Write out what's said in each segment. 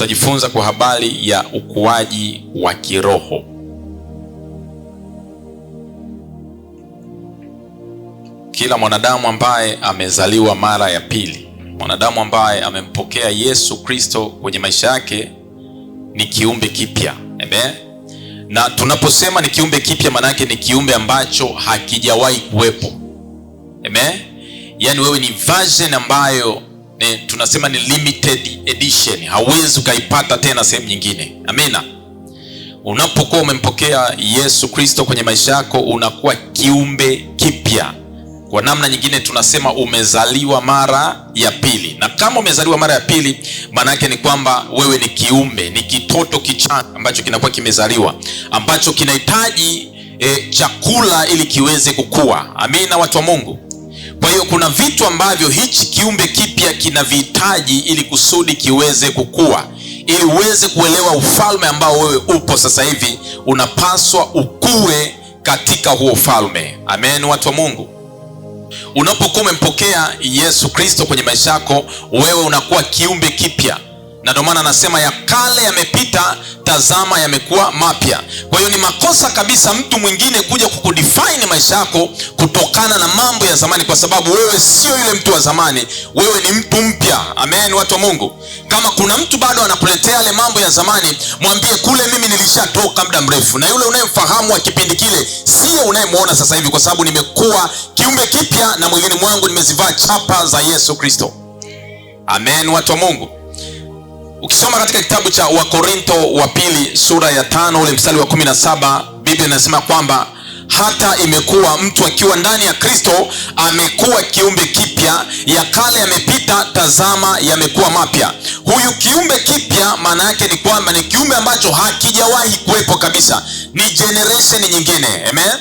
tutajifunza kwa habari ya ukuaji wa kiroho. Kila mwanadamu ambaye amezaliwa mara ya pili, mwanadamu ambaye amempokea Yesu Kristo kwenye maisha yake ni kiumbe kipya. Amen. Na tunaposema ni kiumbe kipya, maana yake ni kiumbe ambacho hakijawahi kuwepo. Amen. Yaani wewe ni version ambayo tunasema ni limited edition, hauwezi ukaipata tena sehemu nyingine. Amina. Unapokuwa umempokea Yesu Kristo kwenye maisha yako, unakuwa kiumbe kipya. Kwa namna nyingine tunasema umezaliwa mara ya pili. Na kama umezaliwa mara ya pili, maana yake ni kwamba wewe ni kiumbe, ni kitoto kichanga ambacho kinakuwa kimezaliwa, ambacho kinahitaji chakula ili kiweze kukua. Amina, watu wa Mungu. Kwa hiyo kuna vitu ambavyo hichi kiumbe kipya kinavihitaji ili kusudi kiweze kukua, ili uweze kuelewa ufalme ambao wewe upo sasa hivi. Unapaswa ukue katika huo ufalme. Amen, watu wa Mungu. Unapokuwa umempokea Yesu Kristo kwenye maisha yako, wewe unakuwa kiumbe kipya. Na ndio maana anasema ya kale yamepita, tazama yamekuwa mapya. Kwa hiyo ni makosa kabisa mtu mwingine kuja kukudefine maisha yako kutokana na mambo ya zamani, kwa sababu wewe sio yule mtu wa zamani, wewe ni mtu mpya. Amen, watu wa Mungu. Kama kuna mtu bado anakuletea yale mambo ya zamani, mwambie kule mimi nilishatoka muda mrefu, na yule unayemfahamu wa kipindi kile sio unayemuona sasa hivi, kwa sababu nimekuwa kiumbe kipya na mwilini mwangu nimezivaa chapa za Yesu Kristo. Amen, watu wa Mungu. Ukisoma katika kitabu cha Wakorintho wa pili sura ya 5 ule mstari wa 17, Biblia inasema kwamba hata imekuwa mtu akiwa ndani ya Kristo amekuwa kiumbe kipya, ya kale yamepita, tazama yamekuwa mapya. Huyu kiumbe kipya maana yake ni kwamba ni kiumbe ambacho hakijawahi kuwepo kabisa, ni generation nyingine. Amen.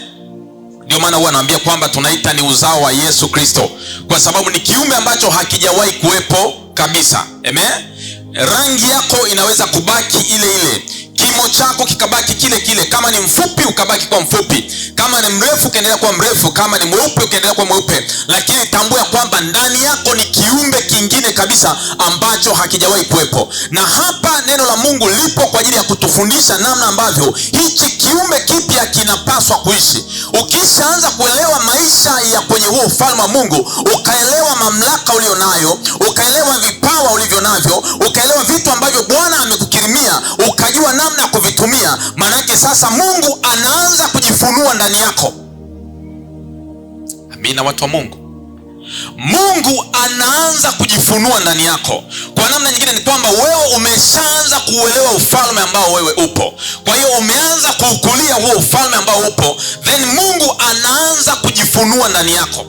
Ndio maana huwa naambia kwamba tunaita ni uzao wa Yesu Kristo, kwa sababu ni kiumbe ambacho hakijawahi kuwepo kabisa. Amen. Rangi yako inaweza kubaki ile ile, kimo chako kikabaki kile kile, kama ni mfupi ukabaki kwa mfupi, kama ni mrefu ukaendelea kwa mrefu, kama ni mweupe ukaendelea kwa mweupe, lakini tambua kwamba ndani yako ni kiumbe kingine kabisa ambacho hakijawahi kuwepo. Na hapa neno la Mungu lipo kwa ajili ya kutufundisha namna ambavyo hichi kiumbe kipya kinapaswa kuishi. Ukishaanza kuelewa maisha ya kwenye huo ufalme wa Mungu, ukaelewa mamlaka ulionayo, ukaelewa vipawa ulivyo navyo, ukaelewa vitu ambavyo Bwana amekukirimia, ukajua namna ya kuvitumia, maana yake sasa Mungu anaanza kujifunua ndani yako. Amina, watu wa Mungu. Mungu anaanza kujifunua ndani yako. Kwa namna nyingine ni kwamba wewe umeshaanza kuuelewa ufalme ambao wewe upo. Kwa hiyo umeanza kuukulia huo ufalme ambao upo, then Mungu anaanza kujifunua ndani yako.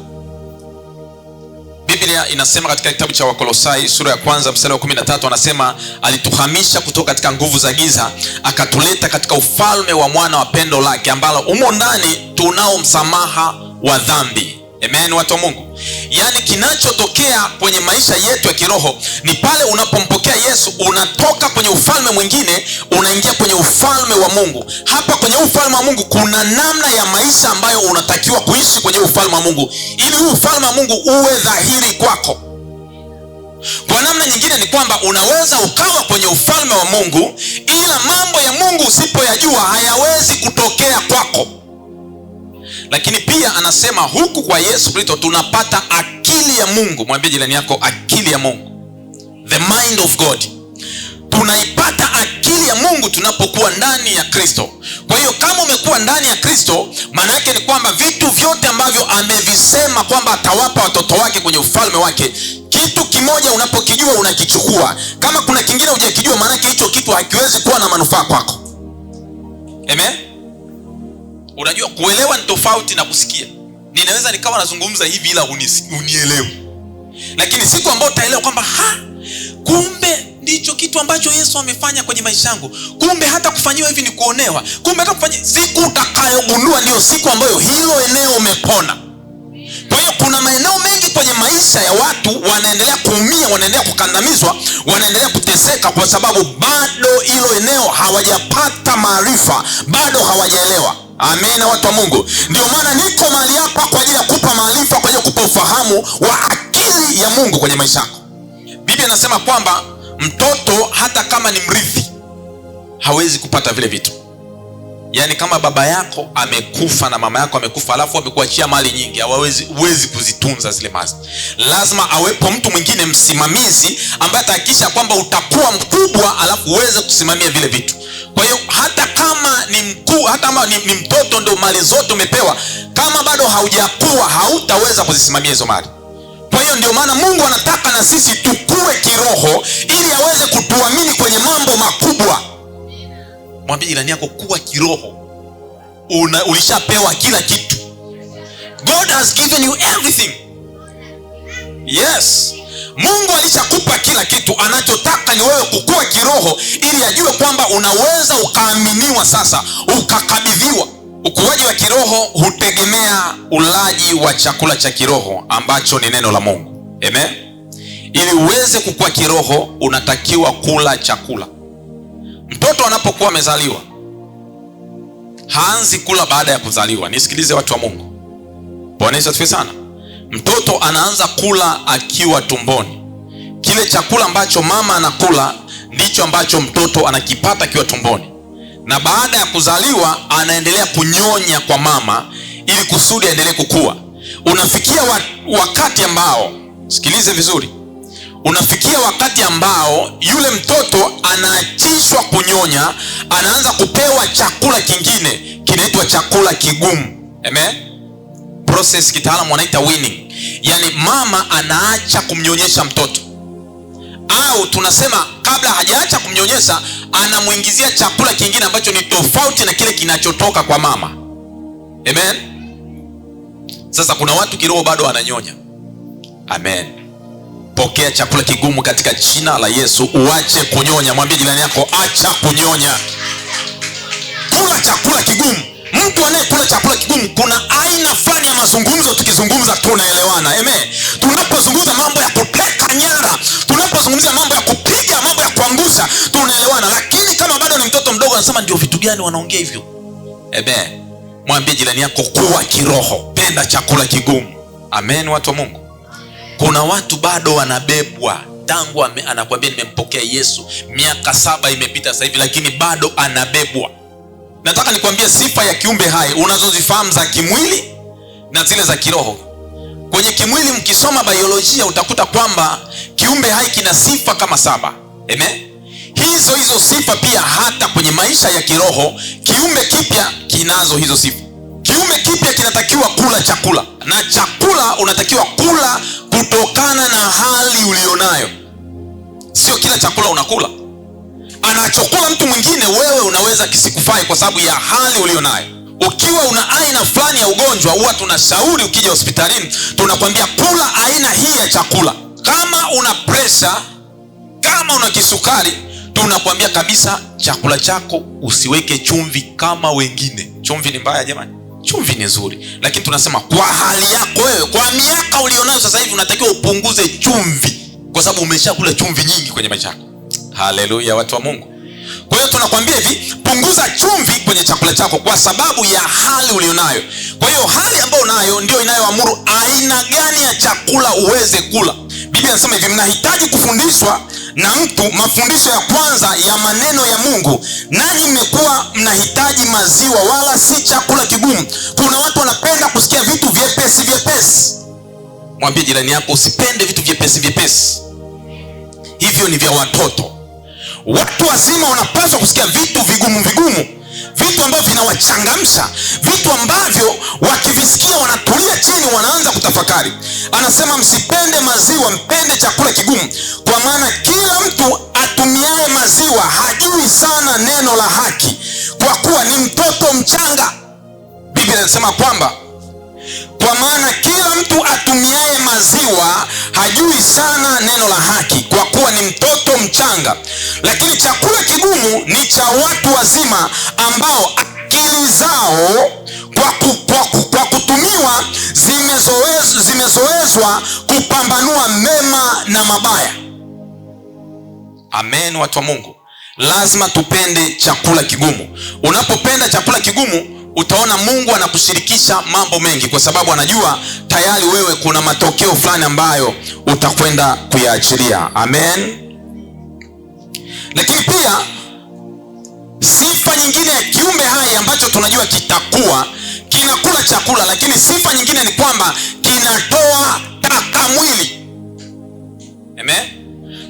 Biblia inasema katika kitabu cha Wakolosai sura ya 1 mstari wa 13, anasema alituhamisha kutoka katika nguvu za giza akatuleta katika ufalme wa mwana wa pendo lake, ambalo umo ndani tunao msamaha wa dhambi. Amen, watu wa Mungu. Yaani kinachotokea kwenye maisha yetu ya kiroho ni pale unapompokea Yesu, unatoka kwenye ufalme mwingine unaingia kwenye ufalme wa Mungu. Hapa kwenye ufalme wa Mungu kuna namna ya maisha ambayo unatakiwa kuishi kwenye ufalme wa Mungu, ili huu ufalme wa Mungu uwe dhahiri kwako. Kwa namna nyingine ni kwamba unaweza ukawa kwenye ufalme wa Mungu, ila mambo ya Mungu usipoyajua hayawezi kutokea kwako. Lakini pia anasema huku kwa Yesu Kristo tunapata akili ya Mungu. Mwambie jirani yako, akili ya Mungu, the mind of God. Tunaipata akili ya Mungu tunapokuwa ndani ya Kristo. Kwa hiyo kama umekuwa ndani ya Kristo, maana yake ni kwamba vitu vyote ambavyo amevisema kwamba atawapa watoto wake kwenye ufalme wake, kitu kimoja unapokijua unakichukua. Kama kuna kingine hujakijua, maana yake hicho kitu hakiwezi kuwa na manufaa kwako. Amen. Unajua kuelewa ni tofauti na kusikia. Ninaweza nikawa nazungumza hivi ila unielewe. Lakini siku ambayo utaelewa kwamba kumbe ndicho kitu ambacho Yesu amefanya kwenye maisha yangu, kumbe hata kufanyiwa hivi ni kuonewa, kumbe hata kufanya, siku utakayogundua ndio siku ambayo hilo eneo umepona. Kwa hiyo kuna maeneo mengi kwenye maisha ya watu wanaendelea kuumia, wanaendelea kukandamizwa, wanaendelea kuteseka kwa sababu bado hilo eneo hawajapata maarifa, bado hawajaelewa. Amina, watu wa Mungu. Ndio maana niko mahali hapa kwa ajili ya kupa maarifa, kwa ajili ya kupa ufahamu wa akili ya Mungu kwenye maisha yako. Biblia inasema kwamba mtoto hata kama ni mrithi hawezi kupata vile vitu. Yaani kama baba yako amekufa na mama yako amekufa, alafu amekuachia mali nyingi, huwezi kuzitunza zile mali. Lazima awepo mtu mwingine msimamizi ambaye atahakikisha kwamba utakuwa mkubwa alafu uweze kusimamia vile vitu. Kwa hiyo hata kama ni mkuu, hata kama ni mtoto ndio mali zote umepewa, kama bado haujakuwa hautaweza kuzisimamia hizo mali. Kwa hiyo ndio maana Mungu anataka na sisi tukue kiroho ili aweze kutuamini kwenye mambo makubwa. Mwambie jirani yako, kuwa kiroho. Ulishapewa kila kitu. God has given you everything. Yes. Mungu alishakupa kila kitu. Anachotaka ni wewe kukua kiroho ili ajue kwamba unaweza ukaaminiwa, sasa ukakabidhiwa. Ukuaji wa kiroho hutegemea ulaji wa chakula cha kiroho ambacho ni neno la Mungu. Amen. Ili uweze kukua kiroho unatakiwa kula chakula. Mtoto anapokuwa amezaliwa haanzi kula baada ya kuzaliwa. Nisikilize watu wa Mungu. Bwana Yesu asifiwe sana. Mtoto anaanza kula akiwa tumboni. Kile chakula ambacho mama anakula ndicho ambacho mtoto anakipata akiwa tumboni. Na baada ya kuzaliwa anaendelea kunyonya kwa mama ili kusudi aendelee kukua. Unafikia wakati ambao, sikilize vizuri, unafikia wakati ambao yule mtoto anaachishwa kunyonya, anaanza kupewa chakula kingine kinaitwa chakula kigumu. Amen. Process kitaalamu wanaita weaning. Yaani mama anaacha kumnyonyesha mtoto, au tunasema kabla hajaacha kumnyonyesha anamuingizia chakula kingine ambacho ni tofauti na kile kinachotoka kwa mama. Amen. Sasa kuna watu kiroho bado wananyonya. Amen. Pokea chakula kigumu katika jina la Yesu. Uache kunyonya. Mwambie jirani yako, acha kunyonya. Kula chakula kigumu. Mtu anayekula chakula kigumu, kuna aina fulani ya mazungumzo tukizungumza tunaelewana. Amen. Tunapozungumza mambo ya kuteka nyara, tunapozungumzia mambo ya kupiga, mambo ya kuangusha, tunaelewana. Lakini kama bado ni mtoto mdogo anasema ndio vitu gani wanaongea hivyo? Amen. Mwambie jirani yako, kuwa kiroho, penda chakula kigumu. Amen, watu wa Mungu. Kuna watu bado wanabebwa tangu anakuambia nimempokea Yesu, miaka 7 imepita sasa hivi, lakini bado anabebwa. Nataka nikwambie sifa ya kiumbe hai unazozifahamu za kimwili na zile za kiroho. Kwenye kimwili mkisoma biolojia utakuta kwamba kiumbe hai kina sifa kama 7. Amen. Hizo sifa pia hata kwenye maisha ya kiroho kiumbe kipya kinazo hizo sifa. Kiumbe kipya kinatakiwa kula chakula, na chakula unatakiwa kula kutokana na hali ulionayo. Sio kila chakula unakula. Anachokula mtu mwingine wewe unaweza kisikufai kwa sababu ya hali ulionayo. Ukiwa una aina fulani ya ugonjwa, huwa tunashauri ukija hospitalini tunakwambia kula aina hii ya chakula. Kama una pressure, kama una kisukari, tunakwambia kabisa chakula chako usiweke chumvi kama wengine. Chumvi ni mbaya jamani? Chumvi ni nzuri, lakini tunasema kwa hali yako wewe, kwa miaka ulionayo sasa hivi unatakiwa upunguze chumvi kwa sababu umeshakula chumvi nyingi kwenye maisha yako. Haleluya, watu wa Mungu. Kwa hiyo tunakwambia hivi, punguza chumvi kwenye chakula chako kwa sababu ya hali ulionayo. Kwa hiyo hali ambayo unayo ndio inayoamuru aina gani ya chakula uweze kula. Biblia inasema hivi, mnahitaji kufundishwa na mtu mafundisho ya kwanza ya maneno ya Mungu, nanyi mmekuwa mnahitaji maziwa wala si chakula kigumu. Kuna watu wanapenda kusikia vitu vyepesi vyepesi. Mwambie jirani yako, usipende vitu vyepesi vyepesi. Hivyo ni vya watoto. Watu wazima wanapaswa kusikia vitu vigumu vigumu, vitu ambavyo vinawachangamsha, vitu ambavyo wakivisikia wanatulia chini, wanaanza kutafakari. Anasema msipende maziwa, mpende chakula kigumu, kwa maana kila mtu atumiaye maziwa hajui sana neno la haki, kwa kuwa ni mtoto mchanga. Biblia inasema kwamba kwa maana kila mtu atumiaye maziwa hajui sana neno la haki, kwa kuwa ni mtoto mchanga. Lakini chakula kigumu ni cha watu wazima, ambao akili zao kwa kutumiwa zimezoezwa kupambanua mema na mabaya. Amen, watu wa Mungu. Lazima tupende chakula kigumu. Unapopenda chakula kigumu, utaona Mungu anakushirikisha mambo mengi, kwa sababu anajua tayari wewe kuna matokeo fulani ambayo utakwenda kuyaachilia. Amen. Lakini pia sifa nyingine ya kiumbe hai ambacho tunajua kitakuwa kinakula chakula, lakini sifa nyingine ni kwamba kinatoa taka mwili. Amen.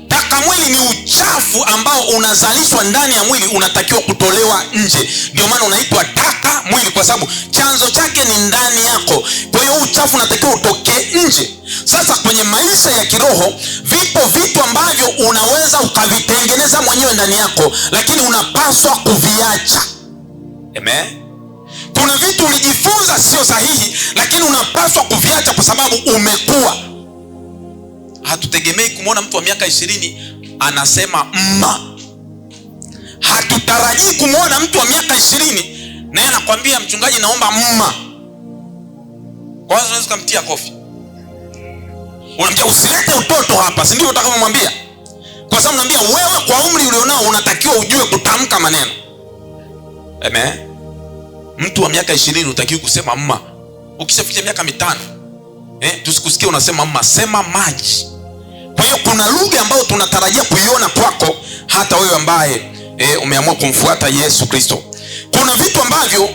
Taka mwili ni uchafu ambao unazalishwa ndani ya mwili, unatakiwa kutolewa nje. Ndio maana unaitwa taka mwili, kwa sababu chanzo chake ni ndani yako. Kwa hiyo uchafu unatakiwa utoke nje. Sasa kwenye maisha ya kiroho vipo vitu ambavyo unaweza ukavitengeneza mwenyewe ndani yako, lakini unapaswa kuviacha. Amen. Kuna vitu ulijifunza sio sahihi, lakini unapaswa kuviacha kwa sababu umekuwa. Hatutegemei kumwona mtu wa miaka 20 anasema mma. Hatutarajii kumwona mtu wa miaka 20 naye anakwambia mchungaji naomba mma. Kwanza unaweza kumtia kofi. Unamwambia usilete utoto hapa, si ndio utakamwambia? Kwa sababu naambia wewe kwa umri ulionao unatakiwa ujue kutamka maneno. Amen. Mtu wa miaka 20 utakiwa kusema mma. Ukishafikia miaka 5, tusikusikie unasema mma, sema maji. Kwa hiyo kuna lugha ambayo tunatarajia kuiona kwako hata wewe ambaye umeamua kumfuata Yesu Kristo. Kuna vitu ambavyo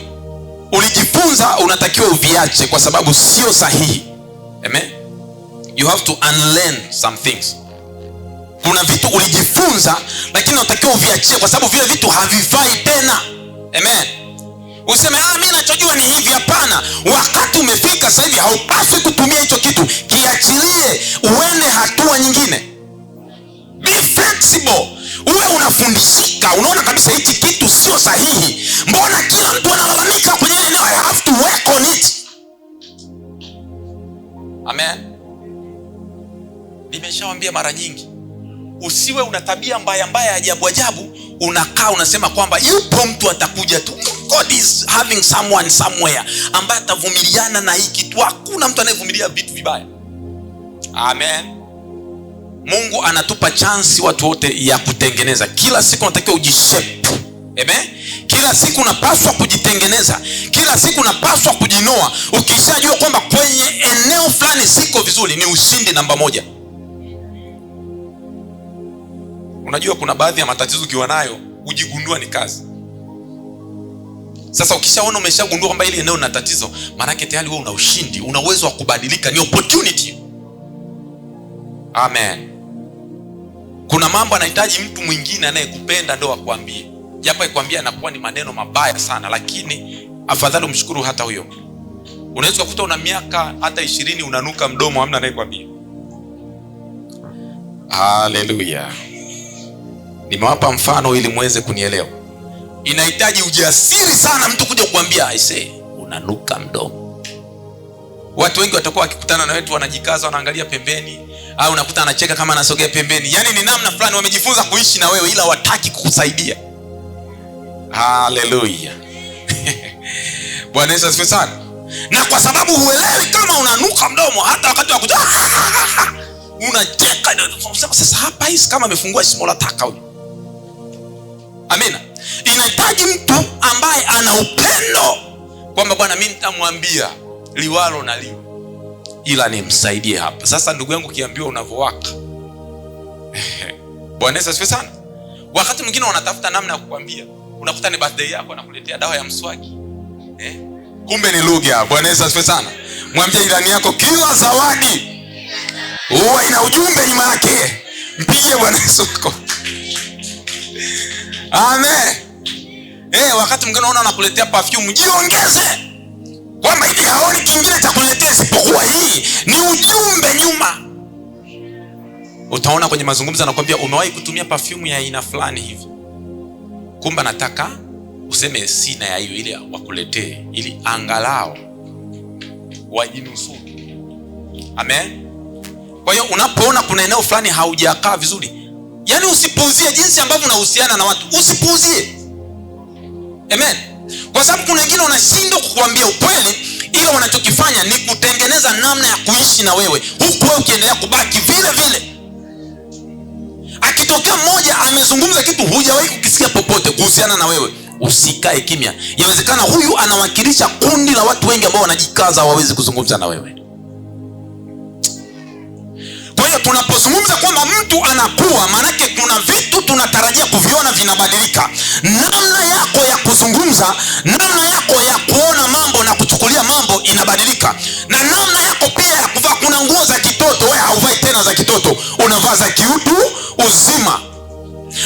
ulijifunza unatakiwa uviache kwa sababu sio sahihi. Amen. You have to unlearn some things. Kuna vitu ulijifunza lakini unatakiwa uviachie kwa sababu vile vitu havifai tena. Amen. Useme mimi nachojua ni hivi. Hapana, wakati umefika sasa hivi haupaswi kutumia hicho kitu. Kiachilie uende hatua nyingine. Be flexible. Uwe unafundishika, unaona kabisa hichi kitu sio sahihi. Mbona kila mtu analalamika kwenye eneo? I have to work on it. Amen. Nimeshawaambia mara nyingi, usiwe una tabia mbaya mbaya ajabu ajabu, unakaa unasema kwamba yupo mtu atakuja tu. God is having someone somewhere ambaye atavumiliana na hiki kitu. Hakuna mtu anayevumilia vitu vibaya. Amen. Mungu anatupa chance watu wote ya kutengeneza. Kila siku unatakiwa ujishape. Amen. Kila siku unapaswa kujitengeneza. Kila siku unapaswa kujinoa. Ukishajua kwamba kwenye eneo fulani siko vizuri, ni ushindi namba 1. Unajua kuna baadhi ya matatizo ukiwa nayo ujigundua ni kazi. Sasa ukishaona umeshagundua kwamba ile eneo lina tatizo, maana yake tayari wewe una ushindi, una uwezo wa kubadilika, ni opportunity. Amen. Kuna mambo anahitaji mtu mwingine anayekupenda ndio akwambie. Japo akwambia anakuwa ni maneno mabaya sana, lakini afadhali umshukuru hata huyo. Unaweza kukuta una miaka hata 20 unanuka mdomo, hamna anayekwambia. Hallelujah. Nimewapa mfano ili muweze kunielewa. Inahitaji ujasiri sana mtu kuja kukuambia aisee unanuka mdomo. Watu wengi watakuwa wakikutana na wetu wanajikaza, wanaangalia pembeni, au unakuta anacheka kama anasogea pembeni. Yaani ni namna fulani wamejifunza kuishi na wewe ila wataki kukusaidia. Hallelujah. Bwana Yesu asifiwe sana. Na kwa sababu huelewi kama unanuka mdomo, hata wakati wa kuja unacheka, unasema sasa hapa hisi kama amefungua shimo la taka huyu. Amina. Inahitaji mtu ambaye ana upendo kwamba bwana mimi nitamwambia liwalo na liwe, ila nimsaidie hapa. Sasa ndugu yangu kiambiwa unavyowaka. Bwana Yesu asifiwe sana. Wakati mwingine wanatafuta namna ya kukwambia. Unakuta ni birthday yako anakuletea dawa ya mswaki. Kumbe ni lugha. Bwana Yesu asifiwe sana. Mwambie jirani yako kila zawadi huwa ina ujumbe nyuma yake. Mpigie Bwana Yesu. Amen. Wakati mwingine unaona anakuletea perfume, jiongeze. Kwamba hivi haoni kingine cha kuletea isipokuwa hii. Ni ujumbe nyuma. Utaona kwenye mazungumzo anakuambia umewahi kutumia perfume ya aina fulani hivi. Kumbe nataka useme sina ya hiyo ile wakuletee ili angalau wajinusuru. Amen. Kwa hiyo unapoona kuna eneo fulani haujakaa vizuri, yani usipuuzie jinsi ambavyo unahusiana na watu. Usipuuzie. Amen. Kwa sababu kuna wengine wanashindwa kukuambia ukweli, ila wanachokifanya ni kutengeneza namna ya kuishi na wewe, huku wewe ukiendelea kubaki vile vile. Akitokea mmoja amezungumza kitu hujawahi kukisikia popote kuhusiana na wewe, usikae kimya. Yawezekana huyu anawakilisha kundi la watu wengi ambao wanajikaza hawawezi kuzungumza na wewe. Kwa hiyo tunapozungumza kwamba mtu anakuwa, maanake kuna vitu tunatarajia kuviona vinabadilika. Namna yako ya kuzungumza, namna yako ya kuona mambo na kuchukulia mambo inabadilika, na namna yako pia ya kuvaa. Kuna nguo za kitoto, wewe hauvai tena za kitoto, unavaa za kiutu uzima.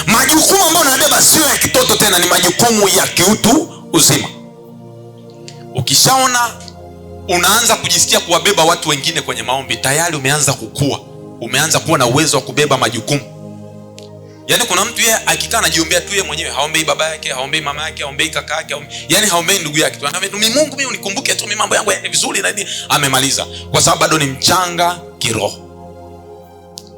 Majukumu ambayo unabeba sio ya kitoto tena, ni majukumu ya kiutu uzima. Ukishaona unaanza kujisikia kuwabeba watu wengine kwenye maombi, tayari umeanza kukua, umeanza kuwa na uwezo wa kubeba majukumu. Yaani kuna mtu yeye akikaa anajiombea tu yeye mwenyewe, haombei baba yake, haombei mama yake, haombei kaka yake, yaani haombei ndugu yake tu. Anaambia Mungu, mimi unikumbuke tu, mimi mambo yangu yaende vizuri na nini. Amemaliza, kwa sababu bado ni mchanga kiroho.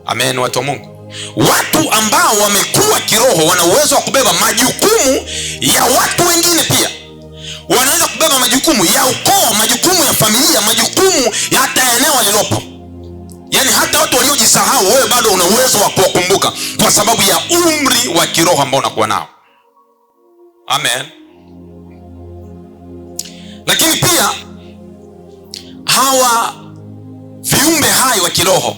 Amen, watu wa Mungu. Watu ambao wamekuwa kiroho wana uwezo wa kubeba majukumu ya watu wengine pia. Wanaweza kubeba majukumu ya ukoo, majukumu ya familia, majukumu ya hata eneo alilopo. Yaani hata watu waliojisahau, wewe bado una uwezo wa kuwakumbuka kwa sababu ya umri wa kiroho ambao unakuwa nao. Amen. Lakini pia hawa viumbe hai wa kiroho,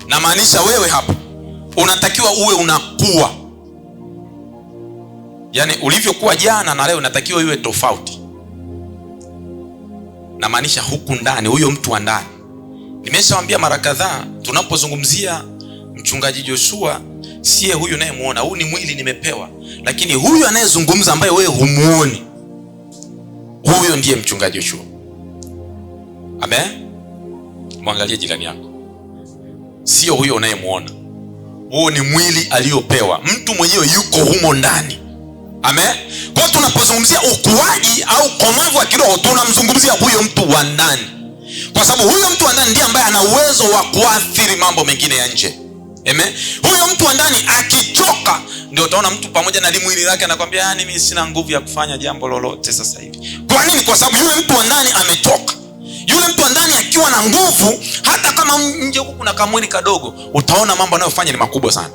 na maanisha wewe hapa unatakiwa uwe unakuwa. Yaani ulivyokuwa jana na leo unatakiwa iwe tofauti. Na maanisha huku ndani, huyo mtu wa ndani. Nimeshawaambia mara kadhaa, tunapozungumzia mchungaji Joshua, siye huyu nayemuona, huu ni mwili nimepewa. Lakini huyu anayezungumza ambaye wewe humuoni, huyo ndiye mchungaji Joshua. Amen. Mwangalie jirani yako, sio huyo unayemuona. Huo ni mwili aliopewa, mtu mwenyewe yuko humo ndani. Amen. Kwa tunapozungumzia ukuaji au komavu wa kiroho, tunamzungumzia huyo mtu wa ndani, kwa sababu huyo mtu wa ndani ndiye ambaye ana uwezo wa kuathiri mambo mengine ya nje. Amen. Huyo mtu wa ndani akichoka, ndio utaona mtu pamoja na mwili wake anakuambia, yani mimi sina nguvu ya kufanya jambo lolote sasa hivi. Kwa nini? Kwa sababu yule mtu wa ndani amechoka. Yule mtu wa ndani akiwa na nguvu, hata kama nje huko kuna kamwili kadogo, utaona mambo anayofanya ni makubwa sana.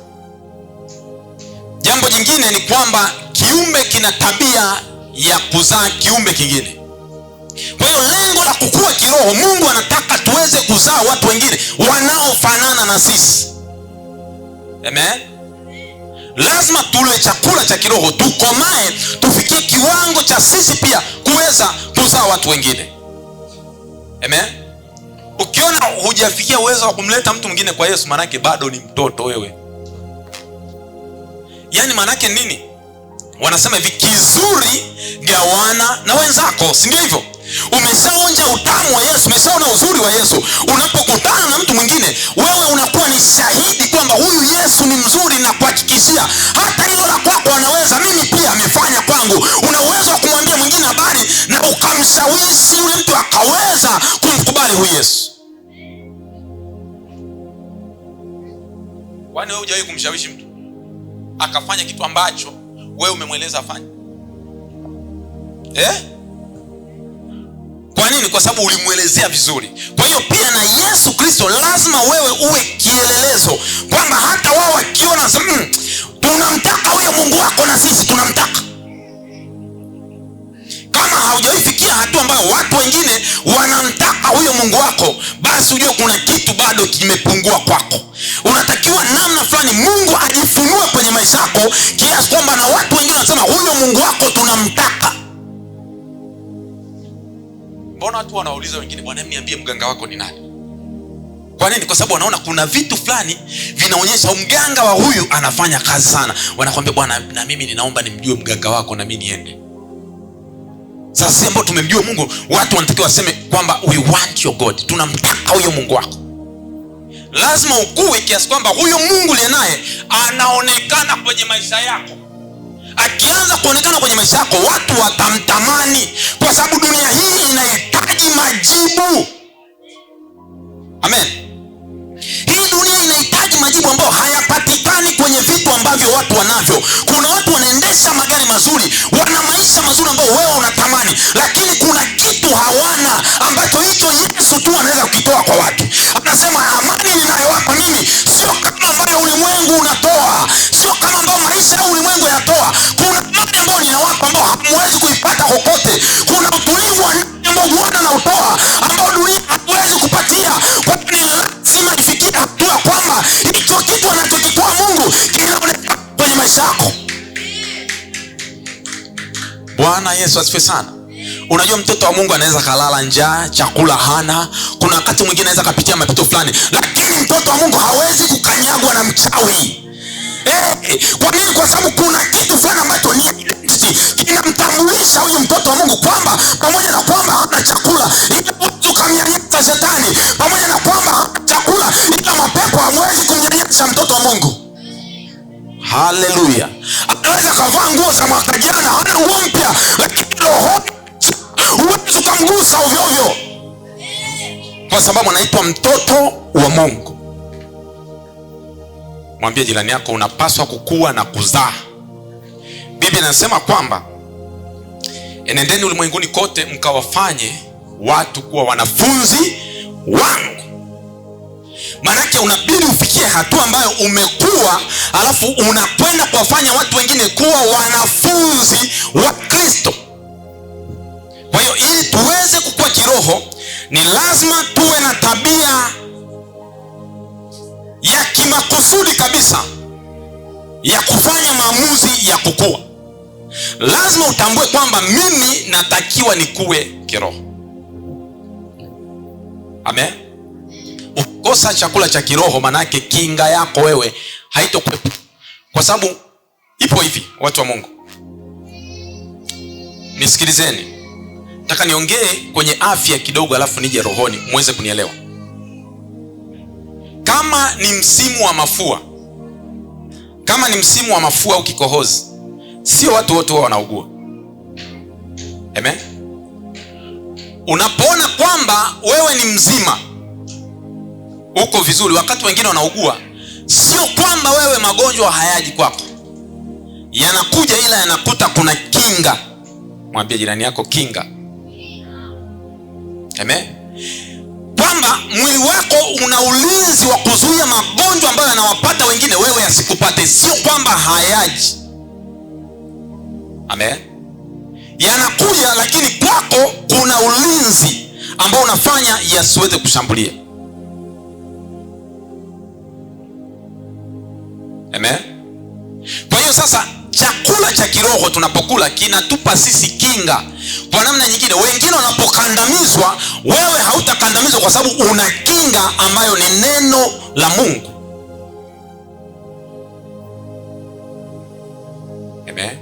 Jambo jingine ni kwamba kiumbe kina tabia ya kuzaa kiumbe kingine. Kwa hiyo lengo la kukua kiroho, Mungu anataka tuweze kuzaa watu wengine wanaofanana na sisi. Amen. Lazima tule chakula cha kiroho, tukomae, tufikie kiwango cha sisi pia kuweza kuzaa watu wengine. Amen. Ukiona hujafikia uwezo wa kumleta mtu mwingine kwa Yesu, manake bado ni mtoto wewe. Yaani manake nini? Wanasema hivi, kizuri gawana na wenzako, si ndio hivyo? Umeshaonja utamu wa Yesu, umeshaona uzuri wa Yesu. Unapokutana na mtu mwingine, wewe unakuwa ni shahidi kwamba huyu Yesu ni mzuri, na kuhakikishia hata hilo la kwako anaweza, mimi pia amefanya kwangu. Una uwezo wa kumwambia mwingine habari na ukamshawishi yule mtu akaweza kumkubali huyu Yesu. Kwani wewe hujawahi kumshawishi mtu akafanya kitu ambacho wewe umemweleza afanye? Kwa nini? Kwa sababu ulimuelezea vizuri. Kwa hiyo pia na Yesu Kristo lazima wewe uwe kielelezo, kwamba hata wao wakiona tunamtaka huyo Mungu wako, na sisi tunamtaka. Kama haujafikia hatua ambayo watu wengine wanamtaka huyo Mungu wako, basi ujue kuna kitu bado kimepungua kwako. Unatakiwa namna fulani Mungu ajifunue kwenye maisha yako, kiasi kwamba na watu wengine wanasema huyo Mungu wako tunamtaka. Mbona watu wanauliza wengine, bwana niambie mganga wako ni nani? Kwa nini? Kwa sababu wanaona kuna vitu fulani vinaonyesha mganga wa huyu anafanya kazi sana. Wanakuambia, bwana na mimi ninaomba nimjue mganga wako na mimi niende. Sasa sisi ambao tumemjua Mungu, watu wanatakiwa waseme kwamba we want your God, tunamtaka huyo Mungu wako. Lazima ukue kiasi kwamba huyo Mungu aliye naye anaonekana kwenye maisha yako. Akianza kuonekana kwenye maisha yako, watu watamtamani, kwa sababu dunia hii inahitaji majibu. Amen. Hii dunia inahitaji majibu ambayo hayapatikani kwenye vitu ambavyo watu wanavyo. Kuna watu wanaendesha magari mazuri, wana maisha mazuri ambayo wewe unatamani, lakini kuna kitu hawana ambacho hicho Yesu tu anaweza kukitoa kwa watu. Anasema amani ninayowapa mimi sio kama ambayo ulimwengu unatoa, sio kama ambayo maisha ya ulimwengu yanatoa. Kuna amani ambayo ninawapa ambayo hamwezi kuipata kokote. Kuna utulivu ambao Bwana anautoa ambao dunia haiwezi kupatia. Kwa nini? Lazima ifikie hatua Yesu asifiwe sana. Unajua mtoto wa Mungu anaweza kalala njaa, chakula hana, kuna wakati mwingine anaweza kapitia mapito fulani, lakini mtoto wa Mungu hawezi kukanyagwa na mchawi. Kwa nini? Kwa sababu kuna kitu fulani ambacho ni kinamtambulisha huyu mtoto wa Mungu kwamba pamoja na kwamba hana chakula, ukamnyanyasa shetani, pamoja na kwamba hana chakula, ila mapepo hamwezi kumnyanyasa mtoto wa Mungu. Haleluya. Anaweza kavaa nguo za mwaka jana, hana nguo mpya, lakini roho huwezi kumgusa ovyo ovyo, kwa sababu anaitwa mtoto wa Mungu. Mwambie jirani yako, unapaswa kukua na kuzaa. Biblia inasema kwamba enendeni ulimwenguni kote mkawafanye watu kuwa wanafunzi wangu. Maanake unabidi ufikie hatua ambayo umekuwa, alafu unakwenda kuwafanya watu wengine kuwa wanafunzi wa Kristo. Kwa hiyo ili tuweze kukua kiroho, ni lazima tuwe na tabia ya kimakusudi kabisa ya kufanya maamuzi ya kukua. Lazima utambue kwamba mimi natakiwa nikue kiroho. Amen. Ukikosa chakula cha kiroho, manake kinga yako wewe haitokuwepo. Kwa sababu ipo hivi, watu wa Mungu, nisikilizeni. Nataka niongee kwenye afya kidogo, alafu nije rohoni muweze kunielewa. Kama ni msimu wa mafua au kikohozi, sio watu wote wao wanaugua. Amen. Unapoona kwamba wewe ni mzima, uko vizuri, wakati wengine wanaugua, sio kwamba wewe magonjwa hayaji kwako, yanakuja, ila yanakuta kuna kinga. Mwambie jirani yako, kinga. Amen. Kwamba mwili wako una ulinzi wa kuzuia magonjwa ambayo yanawapata wengine, wewe yasikupate. Sio kwamba hayaji. Amen. Yanakuja, lakini kwako kuna ulinzi ambao unafanya yasiweze kushambulia. Amen. Kwa hiyo sasa, chakula cha kiroho tunapokula kinatupa sisi kinga. Kwa namna nyingine, wengine wanapokandamizwa, wewe hautakandamizwa kwa sababu una kinga ambayo ni neno la Mungu. Amen.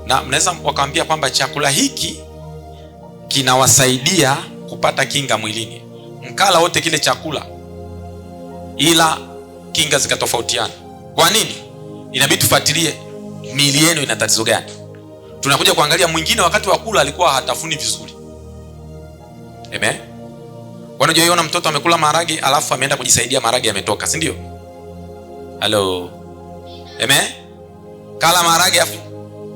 Na mnaweza wakaambia kwamba chakula hiki kinawasaidia kupata kinga mwilini, mkala wote kile chakula, ila kinga zikatofautiana. Kwa nini? Inabidi tufuatilie miili yenu ina tatizo gani. Tunakuja kuangalia mwingine wakati wa kula alikuwa hatafuni vizuri. Amen. Wanajiona mtoto amekula maharage alafu ameenda kujisaidia, maharage yametoka, si ndio? Hello. Amen. Kala maharage afu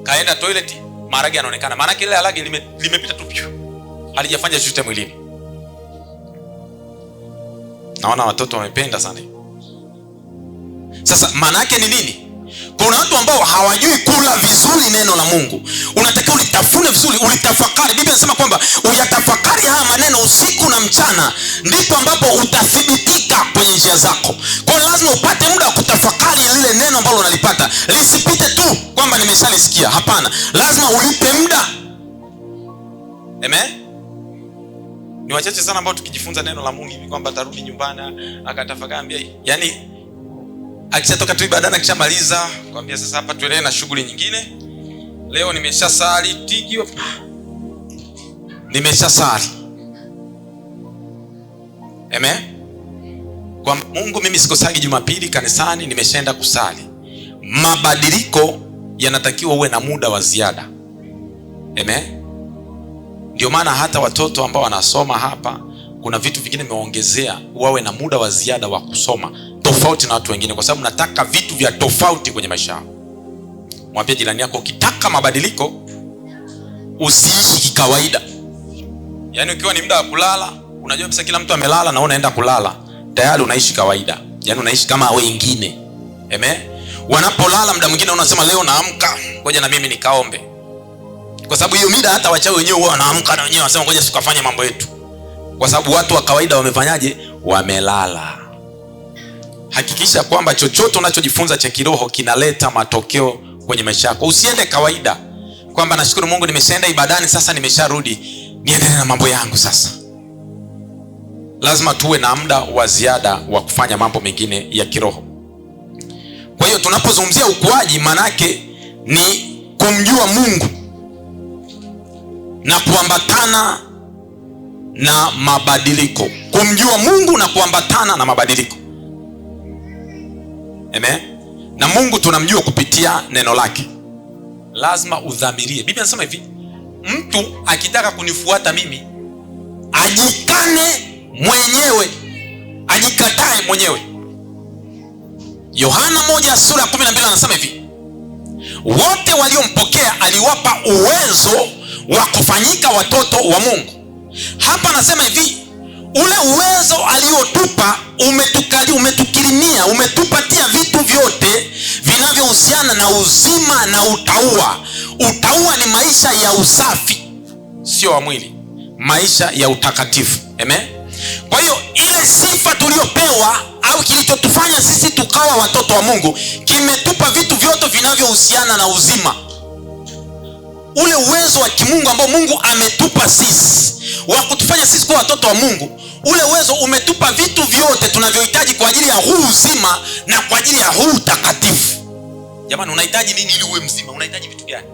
kaenda toilet, maharage yanaonekana. Maana ile maharage limepita tu, halijafanya chochote mwilini. Naona watoto wamependa sana. Sasa maana yake ni nini? Kuna watu ambao hawajui kula vizuri neno la Mungu. Unatakiwa ulitafune vizuri, ulitafakari. Biblia inasema kwamba uyatafakari haya maneno usiku na mchana, ndipo ambapo utathibitika kwenye njia zako. Kwa hiyo lazima upate muda wa kutafakari lile neno ambalo unalipata. Lisipite tu kwamba nimeshalisikia. Hapana, lazima ulipe muda. Amen. Ni wachache sana ambao tukijifunza neno la Mungu hivi kwamba atarudi nyumbani akatafakari, yaani akishatoka tu ibada na kishamaliza kwambia sasa hapa tuendelee na shughuli nyingine. Leo nimeshasali tikio, nimeshasali. Amen. Kwa Mungu mimi sikosagi Jumapili kanisani, nimeshaenda kusali. Mabadiliko yanatakiwa uwe na muda wa ziada. Amen. Ndio maana hata watoto ambao wanasoma hapa, kuna vitu vingine nimeongezea, wawe na muda wa ziada wa kusoma tofauti na watu wengine, kwa sababu nataka vitu vya tofauti kwenye maisha yao. Mwambie jirani yako, ukitaka mabadiliko usiishi kikawaida. Yaani ukiwa ni muda wa kulala, unajua pesa kila mtu amelala na unaenda kulala, tayari unaishi kawaida. Yaani unaishi kama wengine. Amen. Wanapolala muda mwingine unasema leo naamka, ngoja na mimi nikaombe. Kwa sababu hiyo mida hata wachawi wenyewe huwa wanaamka na wenyewe wanasema ngoja tukafanye mambo yetu. Kwa sababu watu wa kawaida wamefanyaje? Wamelala. Hakikisha kwamba chochote unachojifunza cha kiroho kinaleta matokeo kwenye maisha yako. Usiende kawaida. Kwa kwamba nashukuru Mungu nimeshaenda ibadani, sasa nimesharudi, niendelee na mambo yangu sasa. Lazima tuwe na muda wa ziada wa kufanya mambo mengine ya kiroho. Kwa hiyo tunapozungumzia ukuaji, manake ni kumjua Mungu na kuambatana na mabadiliko. Kumjua Mungu na kuambatana na mabadiliko. Amen. Na Mungu tunamjua kupitia neno lake. Lazima udhamirie. Biblia inasema hivi, mtu akitaka kunifuata mimi ajikane mwenyewe, ajikatae mwenyewe. Yohana 1:12 anasema hivi, wote waliompokea aliwapa uwezo wa kufanyika watoto wa Mungu. Hapa anasema hivi, ule uwezo aliotupa umetukirimia, umetupatia vitu vyote vinavyohusiana na uzima na utauwa. Utauwa ni maisha ya usafi, sio wa mwili, maisha ya utakatifu. Amen. Kwa hiyo ile sifa tuliopewa au kilichotufanya sisi tukawa watoto wa Mungu kimetupa vitu vyote vinavyohusiana na uzima. Ule uwezo wa kimungu ambao Mungu ametupa sisi wa kutufanya sisi kuwa watoto wa Mungu, ule uwezo umetupa vitu vyote tunavyohitaji kwa ajili ya huu uzima na kwa ajili ya huu utakatifu. Jamani, unahitaji nini ili uwe mzima? Unahitaji vitu gani?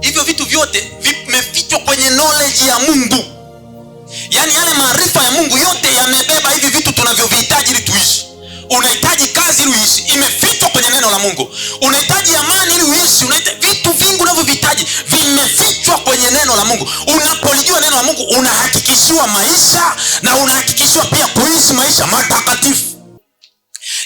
Hivyo vitu vyote vimefichwa kwenye knowledge ya Mungu. Yaani yale maarifa ya Mungu yote yamebeba hivi vitu tunavyovihitaji ili tuishi. Unahitaji kazi ili uishi, imefichwa kwenye neno la Mungu. Unahitaji amani ili uishi, unahitaji vitu vingi unavyovihitaji vimefichwa kwenye neno la Mungu. Unapolijua neno la Mungu unahakikishiwa maisha na unahakikishiwa pia kuishi maisha matakatifu.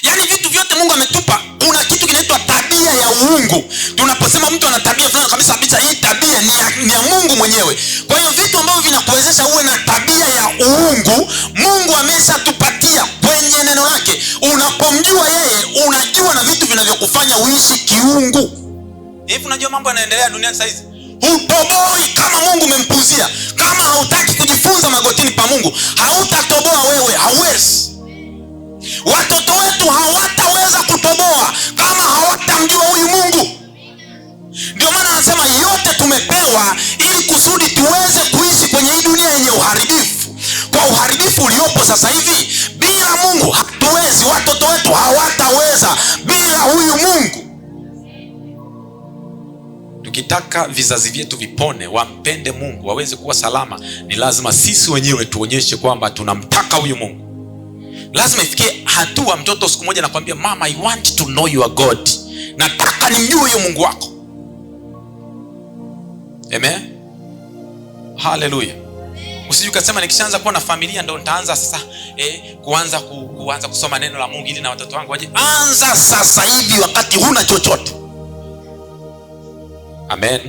Yaani vitu vyote Mungu ametupa, kuna kitu kinaitwa tabia ya uungu. Tunaposema mtu ana tabia fulani kabisa, hii tabia ni ya Mungu mwenyewe. Kwa hiyo vitu ambavyo vinakuwezesha uwe na tabia ya uungu, Mungu ameshatupatia kwenye neno lake. Unapomjua yeye, unajua na vitu vinavyokufanya uishi kiungu. Hivi unajua mambo yanaendelea duniani sasa hizi. Hutoboi kama Mungu umempuzia. Kama hautaki kujifunza magotini pa Mungu, hautatoboa wewe, hauwezi. Watoto wetu hawataweza kutoboa kama hawatamjua huyu Mungu. Ndio maana anasema yote tumepewa ili kusudi tuweze kuishi kwenye hii dunia yenye uharibifu. Kwa uharibifu uliopo sasa hivi, bila Mungu hatuwezi. Watoto wetu hawataweza bila huyu Mungu. Tukitaka vizazi vyetu vipone, wampende Mungu, waweze kuwa salama, ni lazima sisi wenyewe tuonyeshe kwamba tunamtaka huyu Mungu. Lazima ifikie hatua mtoto siku moja nakwambia, mama, I want to know your God. Nataka nimjue huyo Mungu wako. Amen. Hallelujah. Usije ukasema nikishaanza kuwa na familia ndo nitaanza sasa kuanza kusoma neno la Mungu ili na watoto wangu waje. Anza sasa hivi wakati huna chochote. Amen.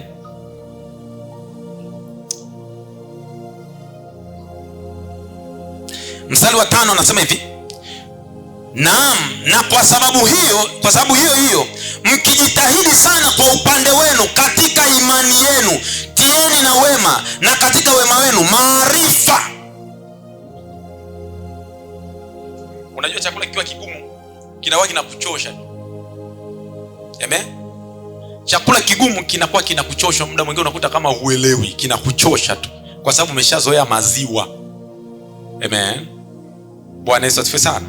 Mstari wa 5 anasema hivi, naam, na kwa sababu hiyo mkijitahidi sana kwa upande wenu katika imani yenu, tieni na wema, na katika wema wenu maarifa. Unajua chakula kikiwa kigumu kinakuwa kinakuchosha. Amen. Chakula kigumu kinakuwa kinakuchosha, muda mwingine unakuta kama huelewi, kinakuchosha tu kwa sababu umeshazoea maziwa. Amen. Bwana Yesu asifiwe sana.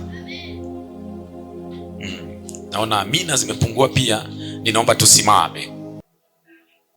Naona amina zimepungua pia. Ninaomba tusimame.